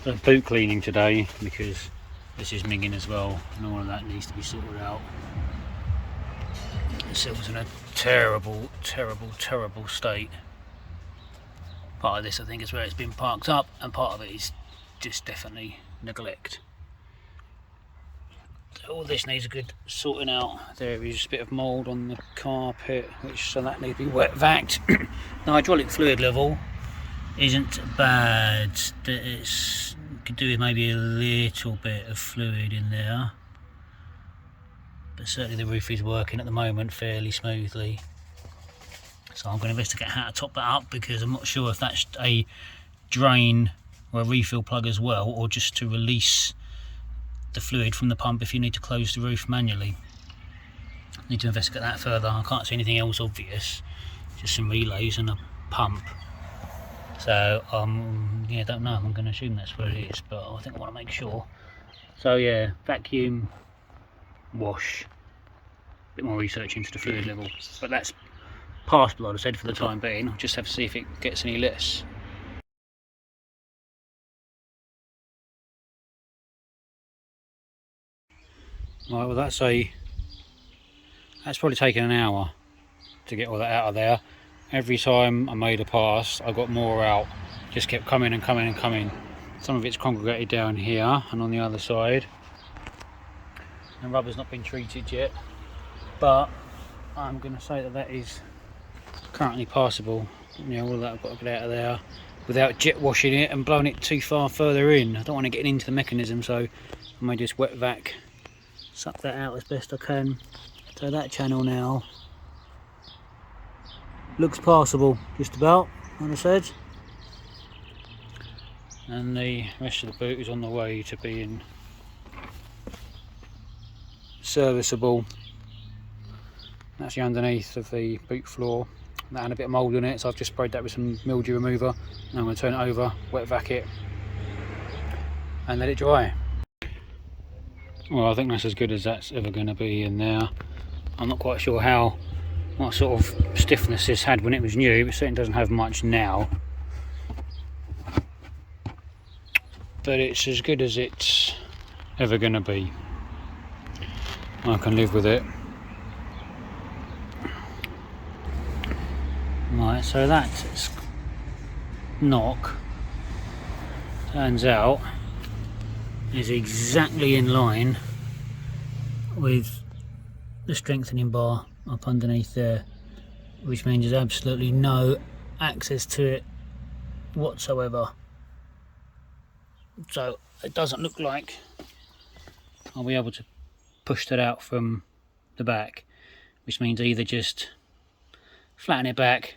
So boot cleaning today because this is minging as well, and all of that needs to be sorted out. The silver's in a terrible state. Part of this I think is where it's been parked up, and part of it is just definitely neglect. So all this needs a good sorting out. There is a bit of mould on the carpet, so that needs to be wet vacked. The hydraulic fluid level isn't bad. It's could do with maybe a little bit of fluid in there, but certainly the roof is working at the moment fairly smoothly. So I'm going to investigate how to top that up, because I'm not sure if that's a drain or a refill plug as well, or just to release the fluid from the pump if you need to close the roof manually. Need to investigate that further. I can't see anything else obvious, just some relays and a pump. So yeah, don't know. I'm going to assume that's what it is, but I think I want to make sure. So yeah, vacuum, wash, a bit more research into the fluid level, but that's passable, I'd have said, for the time being. I'll just have to see if it gets any less. Right, well that's probably taken an hour to get all that out of there. Every time I made a pass, I got more out. Just kept coming and coming and coming. Some of it's congregated down here and on the other side. The rubber's not been treated yet, but I'm going to say that is currently passable. You know, all that I've got to get out of there without jet washing it and blowing it too far further in. I don't want to get into the mechanism, so I may just wet vac, suck that out as best I can. So that channel now looks passable, just about, like I said. And the rest of the boot is on the way to being serviceable. That's the underneath of the boot floor. That had a bit of mould in it, so I've just sprayed that with some mildew remover. And I'm going to turn it over, wet vac it, and let it dry. Well, I think that's as good as that's ever going to be in there. I'm not quite sure what sort of stiffness this had when it was new, but it certainly doesn't have much now. But it's as good as it's ever going to be. I can live with it. Right, so that knock, turns out, is exactly in line with the strengthening bar up underneath there, which means there's absolutely no access to it whatsoever. So it doesn't look like I'll be able to push that out from the back, which means either just flatten it back,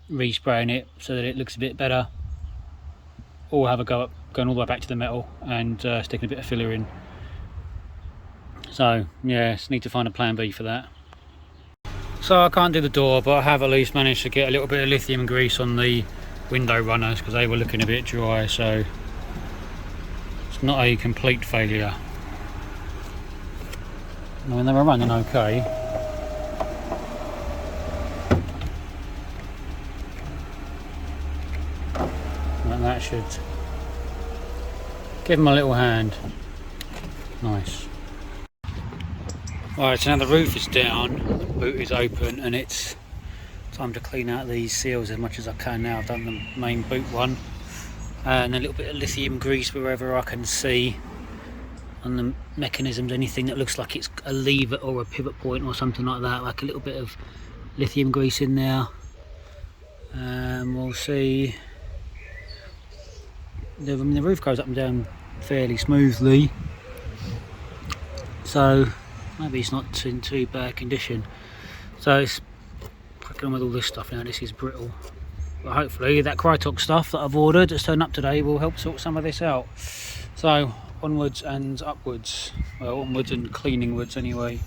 respraying it so that it looks a bit better, or have a go at going all the way back to the metal and sticking a bit of filler in. So yeah, need to find a plan B for that. So I can't do the door, but I have at least managed to get a little bit of lithium grease on the window runners because they were looking a bit dry, so it's not a complete failure. I mean, they were running okay. And that should give them a little hand. Nice. Right, so now the roof is down, the boot is open, and it's time to clean out these seals as much as I can now. I've done the main boot one, and a little bit of lithium grease wherever I can see on the mechanisms, anything that looks like it's a lever or a pivot point or something like that, like a little bit of lithium grease in there. We'll see. The roof goes up and down fairly smoothly, so maybe it's not in too bad condition. So it's cracking on with all this stuff now. This is brittle, but hopefully that Krytok stuff that I've ordered that's turned up today will help sort some of this out. So onwards and upwards, well, onwards and cleaning wards anyway.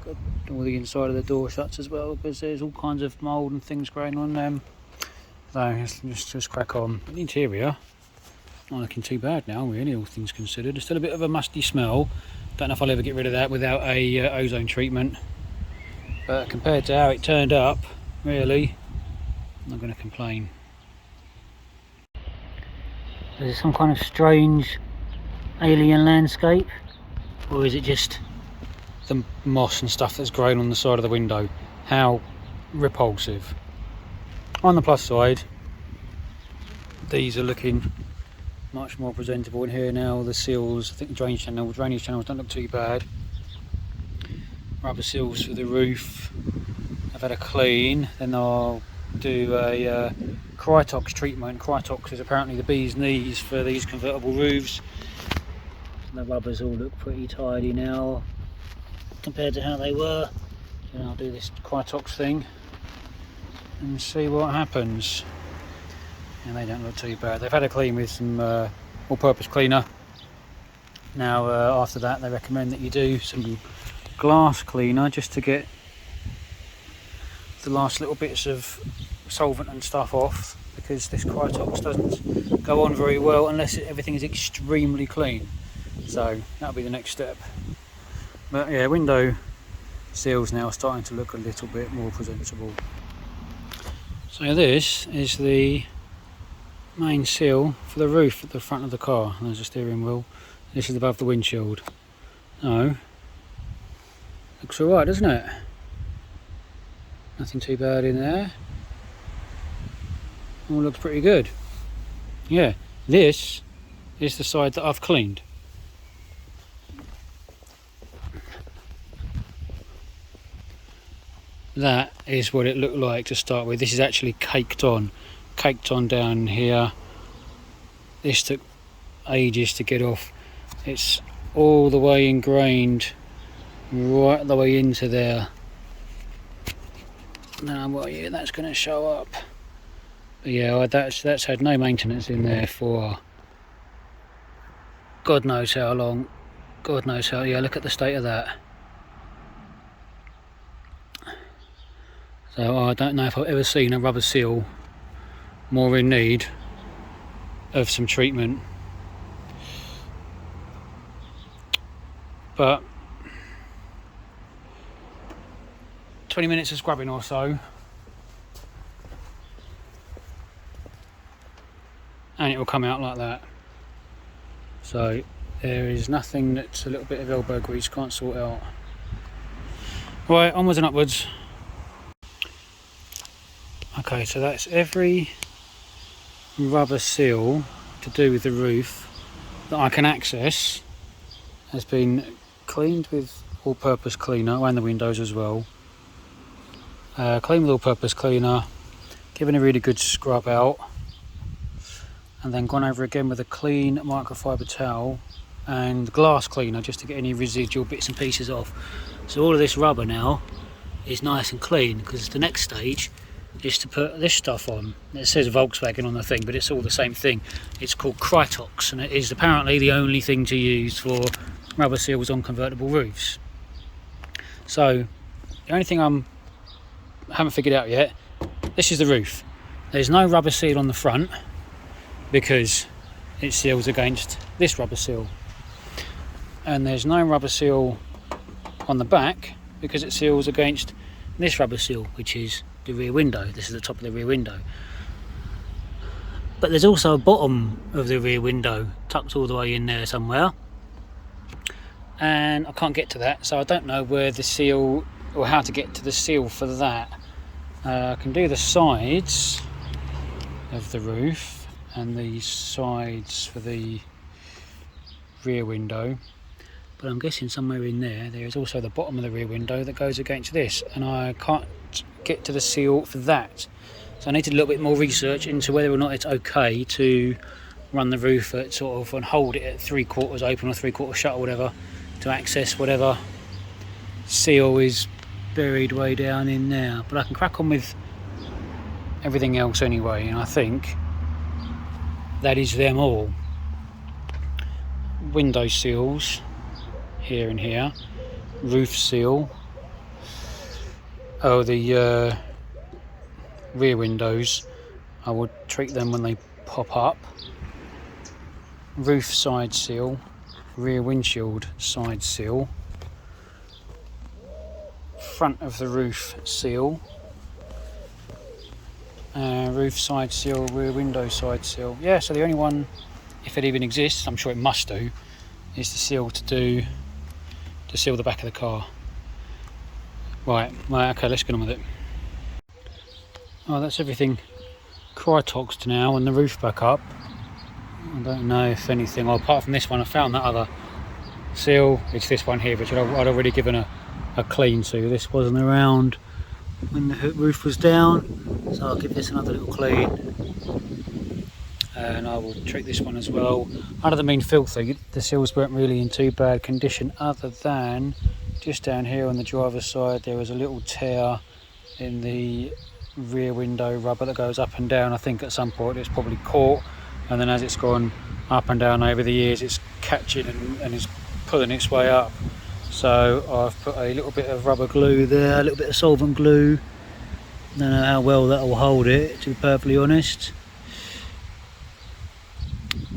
Got all the inside of the door shuts as well, because there's all kinds of mould and things growing on them. So let's just crack on. The interior not looking too bad now, really, all things considered. There's still a bit of a musty smell. Don't know if I'll ever get rid of that without a ozone treatment, but compared to how it turned up, really, I'm not going to complain. Is it some kind of strange alien landscape, or is it just the moss and stuff that's grown on the side of the window? How repulsive. On the plus side, these are looking much more presentable in here now. The seals, I think the drainage channels don't look too bad. Rubber seals for the roof, I've had a clean. Then I'll do a Krytox treatment. Krytox is apparently the bee's knees for these convertible roofs. The rubbers all look pretty tidy now compared to how they were. And I'll do this Krytox thing and see what happens. And they don't look too bad. They've had a clean with some all-purpose cleaner. Now after that they recommend that you do some glass cleaner just to get the last little bits of solvent and stuff off, because this Krytox doesn't go on very well unless everything is extremely clean. So that'll be the next step. But yeah, window seals now are starting to look a little bit more presentable. So this is the main seal for the roof at the front of the car. There's a steering wheel. This is above the windshield. No, looks alright, doesn't it? Nothing too bad in there. All looks pretty good. Yeah, this is the side that I've cleaned. That is what it looked like to start with. This is actually caked on down here. This took ages to get off. It's all the way ingrained right the way into there. Now, well, yeah, that's going to show up. But yeah, that's had no maintenance in there for God knows how long. God knows how. Yeah, look at the state of that. So I don't know if I've ever seen a rubber seal more in need of some treatment. But 20 minutes of scrubbing or so, and it will come out like that. So there is nothing that a little bit of elbow grease can't sort out. Right, onwards and upwards. Okay, so that's every rubber seal to do with the roof that I can access has been cleaned with all-purpose cleaner, and the windows as well. Cleaned with all-purpose cleaner, given a really good scrub out, and then gone over again with a clean microfiber towel and glass cleaner just to get any residual bits and pieces off. So all of this rubber now is nice and clean, because the next stage is to put this stuff on. It says Volkswagen on the thing, but it's all the same thing. It's called Krytox, and it is apparently the only thing to use for rubber seals on convertible roofs. So the only thing I haven't figured out yet, this is the roof. There's no rubber seal on the front because it seals against this rubber seal, and there's no rubber seal on the back because it seals against this rubber seal, which is the rear window. This is the top of the rear window. But there's also a bottom of the rear window tucked all the way in there somewhere, and I can't get to that, so I don't know where the seal, or how to get to the seal for that. I can do the sides of the roof and the sides for the rear window, but I'm guessing somewhere in there is also the bottom of the rear window that goes against this, and I can't get to the seal for that. So I need to do a little bit more research into whether or not it's okay to run the roof at sort of, and hold it at 3/4 open or 3/4 shut or whatever, to access whatever seal is buried way down in there. But I can crack on with everything else anyway, and I think that is them all. Window seals here and here, roof seal, the rear windows, I would treat them when they pop up. Roof side seal, rear windshield side seal, front of the roof seal, roof side seal, rear window side seal. Yeah, so the only one if it even exists, I'm sure it must do, is the seal to seal the back of the car. Right, okay, let's get on with it. Oh, that's everything Krytoxed now and the roof back up. I don't know if anything, well, apart from this one, I found that other seal. It's this one here, which I'd already given a clean to. This wasn't around when the roof was down, so I'll give this another little clean. And I will treat this one as well. None of them mean filthy. The seals weren't really in too bad condition, other than just down here on the driver's side there was a little tear in the rear window rubber that goes up and down. I think at some point it's probably caught, and then as it's gone up and down over the years it's catching and is pulling its way up. So I've put a little bit of rubber glue there, a little bit of solvent glue. Don't know how well that will hold it, to be perfectly honest.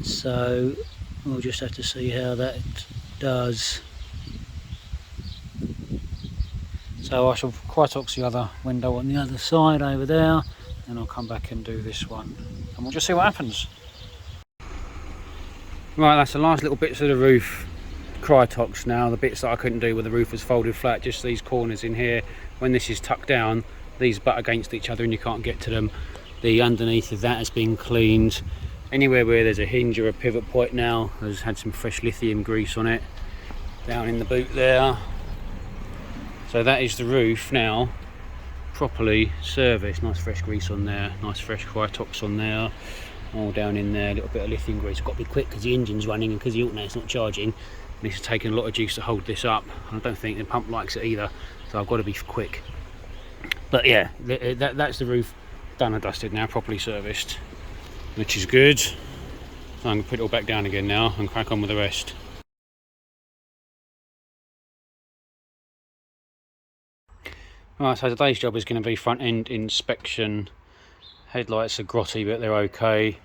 So we'll just have to see how that does. So I shall Krytox the other window on the other side over there, and I'll come back and do this one, and we'll just see what happens. Right, that's the last little bits of the roof Krytox now. The bits that I couldn't do where the roof was folded flat, just these corners in here. When this is tucked down, these butt against each other and you can't get to them. The underneath of that has been cleaned. Anywhere where there's a hinge or a pivot point now has had some fresh lithium grease on it, down in the boot there. So that is the roof now, properly serviced. Nice fresh grease on there, nice fresh Krytox on there, all down in there, a little bit of lithium grease. I've got to be quick because the engine's running and because the alternator's not charging. And this has taken a lot of juice to hold this up. I don't think the pump likes it either, so I've got to be quick. But yeah, that's the roof done and dusted now, properly serviced, which is good. So I'm going to put it all back down again now and crack on with the rest. Right, so today's job is going to be front end inspection. Headlights are grotty, but they're okay.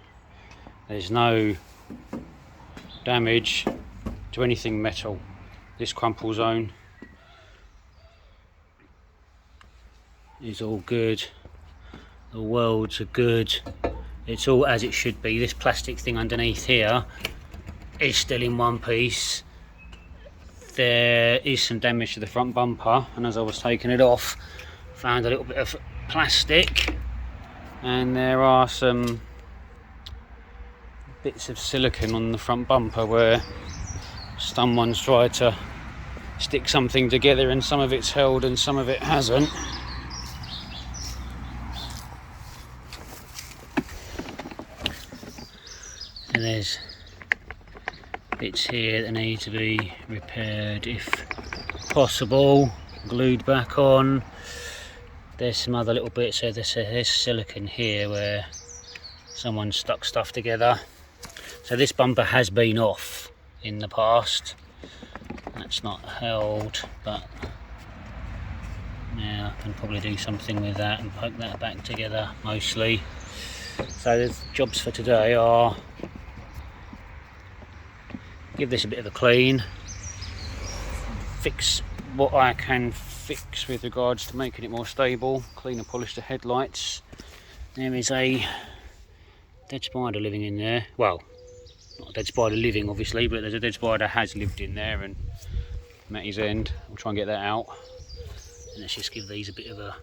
There's no damage to anything metal. This crumple zone is all good. The welds are good. It's all as it should be. This plastic thing underneath here is still in one piece. There is some damage to the front bumper, and as I was taking it off, found a little bit of plastic, and there are some bits of silicone on the front bumper where someone's tried to stick something together, and some of it's held and some of it hasn't. And there's bits here that need to be repaired if possible, glued back on. There's some other little bits, so there's silicone here where someone stuck stuff together. So this bumper has been off in the past. That's not held, but now I can probably do something with that and poke that back together mostly. So the jobs for today are give this a bit of a clean, fix what I can fix with regards to making it more stable, clean and polish the headlights. There is a dead spider living in there. Well, not a dead spider living obviously, but there's a dead spider has lived in there and met his end. I'll try and get that out. And let's just give these a bit of a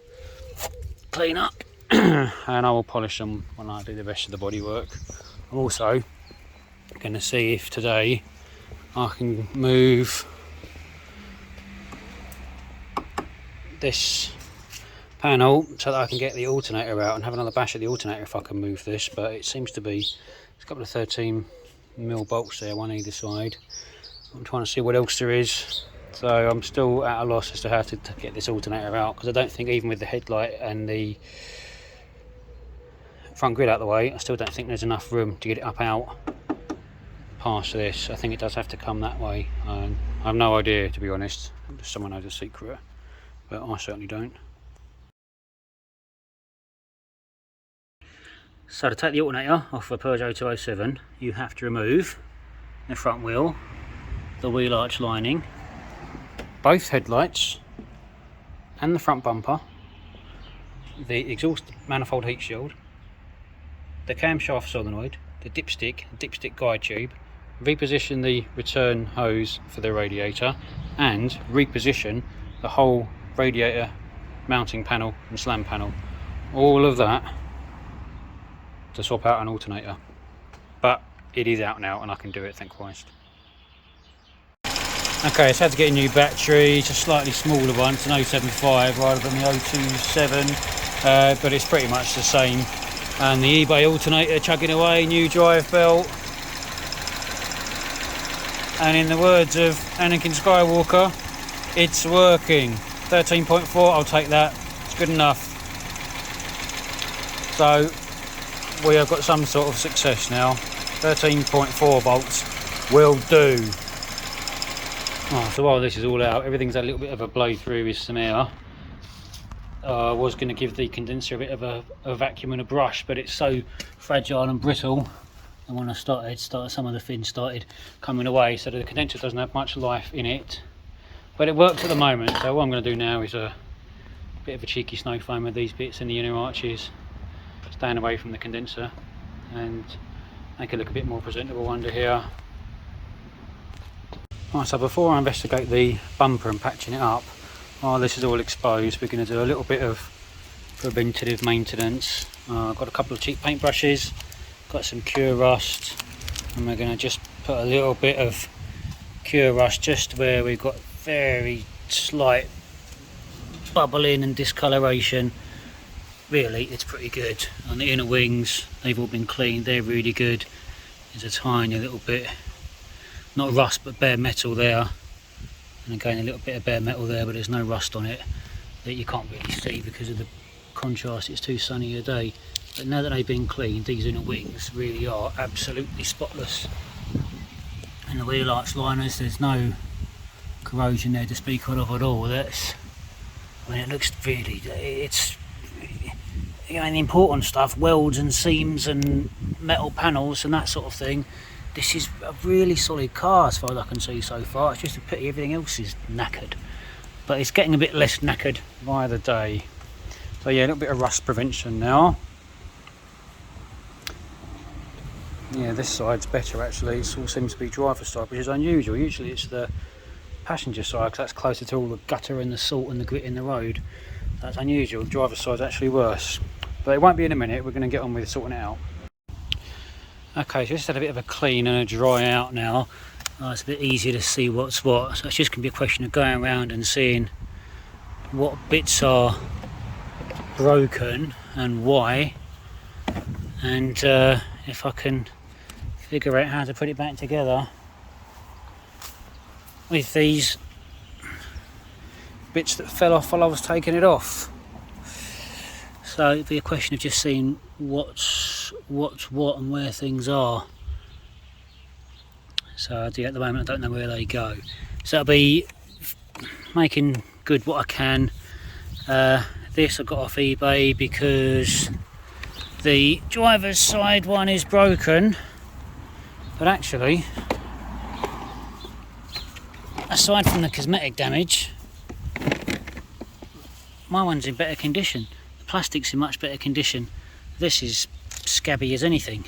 clean up and I will polish them when I do the rest of the bodywork. I'm also going to see if today I can move this panel so that I can get the alternator out and have another bash at the alternator if I can move this, but it seems to be there's a couple of 13mm bolts there, one either side. I'm trying to see what else there is, so I'm still at a loss as to how to get this alternator out, because I don't think even with the headlight and the front grille out the way, I still don't think there's enough room to get it up out past this. I think it does have to come that way. I have no idea, to be honest. Someone knows a secret, but I certainly don't. So to take the alternator off a Peugeot 207, you have to remove the front wheel, the wheel arch lining, both headlights and the front bumper, the exhaust manifold heat shield, the camshaft solenoid, the dipstick guide tube, reposition the return hose for the radiator, and reposition the whole radiator mounting panel and slam panel. All of that to swap out an alternator. But it is out now and I can do it, thank Christ. Okay, so I had to get a new battery. It's a slightly smaller one, it's an 075 rather than the 027, but it's pretty much the same. And the eBay alternator chugging away, new drive belt. And in the words of Anakin Skywalker, it's working. 13.4, I'll take that, it's good enough. So we have got some sort of success now. 13.4 volts will do. Oh, so while this is all out, everything's had a little bit of a blow through with some air. I was going to give the condenser a bit of a vacuum and a brush, but it's so fragile and brittle. And when I started, some of the fins started coming away, so the condenser doesn't have much life in it. But it works at the moment, so what I'm going to do now is a bit of a cheeky snow foam with these bits in the inner arches, staying away from the condenser, and make it look a bit more presentable under here. Right, so before I investigate the bumper and patching it up, while this is all exposed, we're going to do a little bit of preventative maintenance. I've got a couple of cheap paint brushes, got some Cure Rust, and we're going to just put a little bit of Cure Rust just where we've got very slight bubbling and discoloration. Really, it's pretty good. On the inner wings, they've all been cleaned, they're really good. There's a tiny little bit, not rust but bare metal there, and again a little bit of bare metal there, but there's no rust on it that you can't really see because of the contrast, it's too sunny a day. But now that they've been cleaned, these inner wings really are absolutely spotless. And the wheel arch liners, there's no corrosion there to speak of at all. That's, I mean, it looks really, it's, you know, the important stuff, welds and seams and metal panels and that sort of thing. This is a really solid car as far as I can see so far. It's just a pity everything else is knackered, but it's getting a bit less knackered by the day. So yeah, a little bit of rust prevention now. Yeah, this side's better actually. It all seems to be driver's side, which is unusual. Usually it's the passenger side because that's closer to all the gutter and the salt and the grit in the road. That's unusual. Driver's side's actually worse, but it won't be in a minute. We're going to get on with sorting it out. Okay, so just had a bit of a clean and a dry out now. It's a bit easier to see what's what. So it's just going to be a question of going around and seeing what bits are broken and why, and if I can figure out how to put it back together with these bits that fell off while I was taking it off. So it'd be a question of just seeing what's what and where things are. So at the moment I don't know where they go. So I'll be making good what I can. This I got off eBay because the driver's side one is broken, but actually, aside from the cosmetic damage, my one's in better condition. The plastic's in much better condition. This is scabby as anything,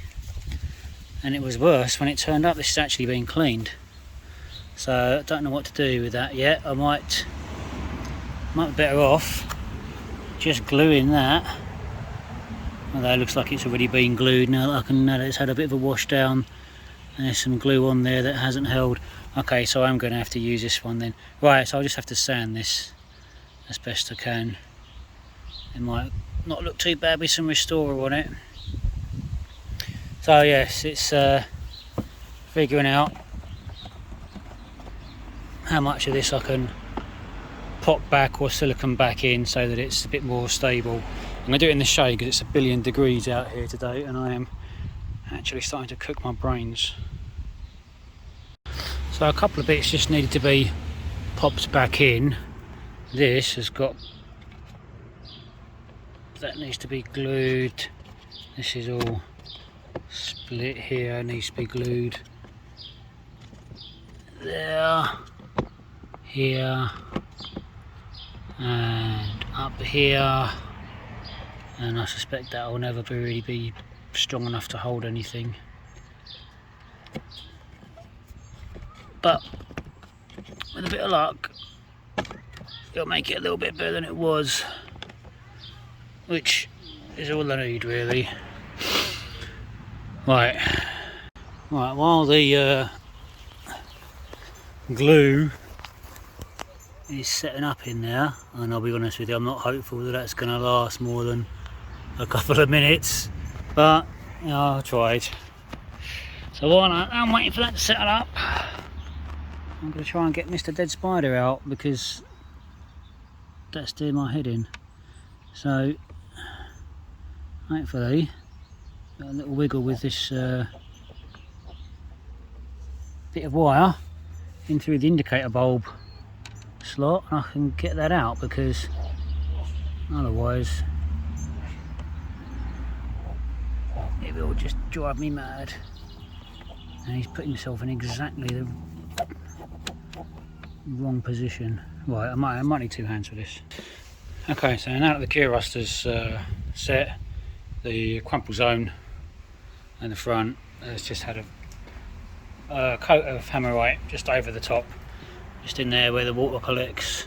and it was worse when it turned up. This has actually been cleaned, so I don't know what to do with that yet. I might be better off just gluing that. Although it looks like it's already been glued now that it's had a bit of a wash down, and there's some glue on there that hasn't held. Okay, so I'm going to have to use this one then. Right, so I'll just have to sand this as best I can. It might not look too bad with some restorer on it. So yes, it's figuring out how much of this I can pop back or silicone back in so that it's a bit more stable. I'm going to do it in the shade because it's a billion degrees out here today, and I am actually starting to cook my brains. So a couple of bits just needed to be popped back in. This has got, that needs to be glued. This is all split here, needs to be glued there, here, and up here. And I suspect that will never really be strong enough to hold anything. but with a bit of luck it'll make it a little bit better than it was, which is all I need really. Right, while the glue is setting up in there, and I'll be honest with you, I'm not hopeful that that's going to last more than a couple of minutes, but you know, I tried. So while I'm waiting for that to settle up, I'm going to try and get Mr. Dead Spider out, because that's doing my head in. So hopefully got a little wiggle with this bit of wire in through the indicator bulb slot, and I can get that out, because otherwise it will just drive me mad. And he's put himself in exactly the wrong position. Right, I might need two hands for this. Okay, so now that the gear ruster's set, the crumple zone and the front has just had a coat of hammerite just over the top, just in there where the water collects,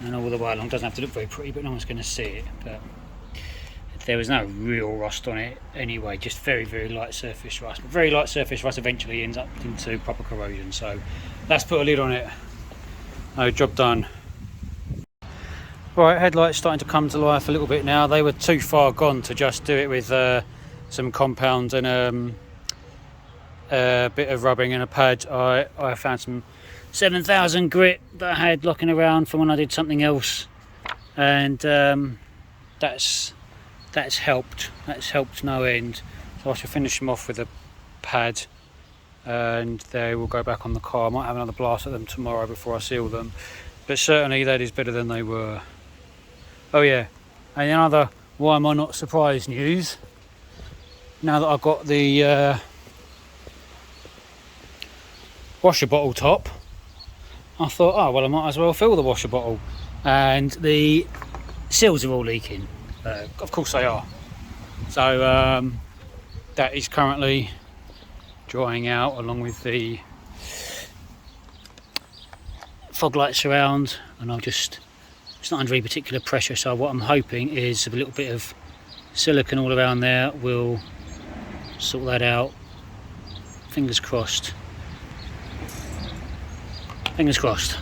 and all the way along. Doesn't have to look very pretty, but no one's going to see it. But there was no real rust on it anyway, just very light surface rust. But very light surface rust eventually ends up into proper corrosion, so let's put a lid on it. No, job done. Right, headlights starting to come to life a little bit now. They were too far gone to just do it with some compound and a bit of rubbing and a pad. I found some 7000 grit that I had locking around from when I did something else, and that's helped. That's helped no end. So I should finish them off with a pad, and they will go back on the car. I might have another blast at them tomorrow before I seal them, but certainly that is better than they were. Oh yeah, and another why am I not surprised news, now that I've got the washer bottle top, I thought, oh well, I might as well fill the washer bottle, and the seals are all leaking. Of course they are. So that is currently drying out, along with the fog lights around, and it's not under any particular pressure, so what I'm hoping is a little bit of silicone all around there will sort that out. Fingers crossed. Fingers crossed.